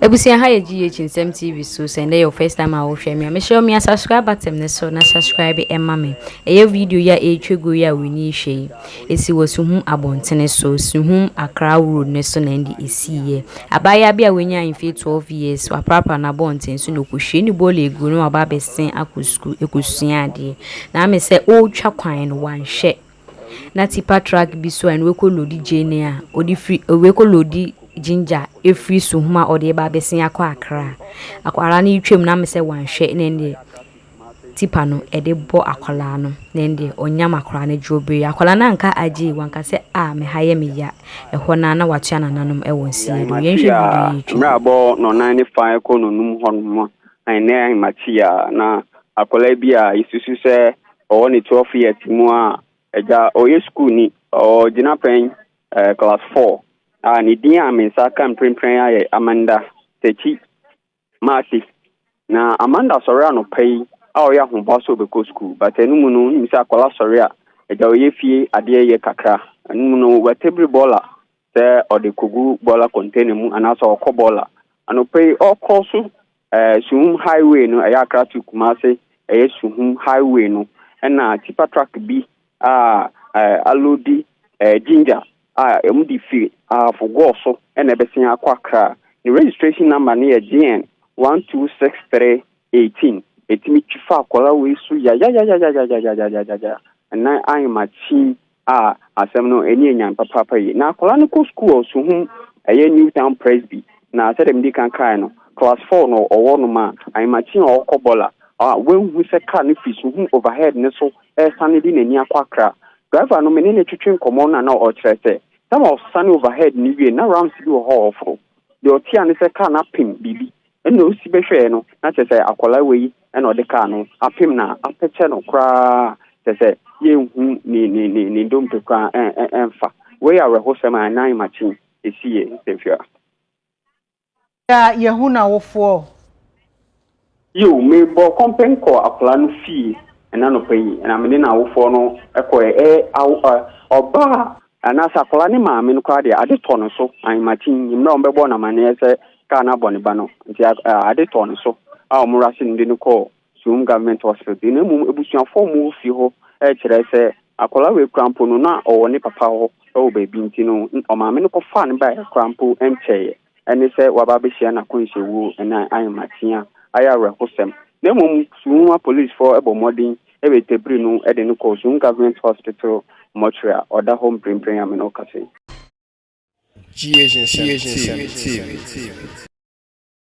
Ebusia ha ye GH Nsem TV so send your first time I will share me. Make sure me subscribe button ne so na subscribe emma me. Eye video ya etwego ya we ni hwe. Esi wosuhum abontene so suhum Accra road ne so na ndi esiye. Abaya bia wenya infe 12 years wa papa na bonten so no kohwe ni bole egu no aba besen akosku ekosua ade. Na me se o twa kwan no wanhwe. Na tipa track bi so an we ko lodi jene a odi free we ko lodi ginger e free so huma odi ba besen akwa Accra akwara na itwem na me se wanhwe ne ndi tipa no e de bo akwala no ne ndi onyam akwara na jobe akwala na nka agi wanka se a me haye me ya e ho na na watua nananom e wonsi do yenhwe video yi mra bo no 95 ko no num hono an na matia na akwala bi a isusu se o ni 12 years mu a eja oye school ni o jina pen class 4 ni din amensa kan prenpren aye Amanda Techi Mati na Amanda sorry no pay a ya ho boso be ko school but enu no ni sa akwala sorry a eja oye fie ade ye kakra enu no wa table baller se o de kogu baller container mu anaso okọ baller ano pay okọ so Suhum highway no eya Accra to Kumasi Suhum highway no na tipa track bi alodi ginger emudi fi for go so na besin akwa Accra the registration number na GN 126318 etimi twifa akola we su ya na I machi asem no eni enyan papa yi na akola no ko school Suhum Newtown Presby na say dem di kan no class 4 no owo no ma I machi okobola when we say car no fi Suhum overhead ne so sanidi na ni akwa Accra driver no menene twetwe common na o kyerese some of sunny overhead ni wie na round si wo ho ofro the otia ne say car na pim bibi eno osi behwe no na kyerese akola we na o de car no apim na apeche no kra kyerese ye hu ni ndompe kwa enfa we are hosema nine machine esie sefia ya yehuna wofo you me bo complain ko akola no fee na no pay na me na wofo no ekọ oba anasa akola ne maame no kwa de ade to no so an matin yimra ombebo na mane se ka na bone ba no nti ade to no so a omurase ndi no ko Suhum government hospital na mu ebusuafo mu fi ho kire se akola we krampo no na owo ne papa ho o ba bi nti no o maame no ko fa ne ba krampo encheye ene se waba be hia na konhyewu na an matin aya rehosem na mu Suhum police for ebomodin ebe tebri no ede no ko Suhum government hospital mortuary order home bring ameno kase. GH Nsawam.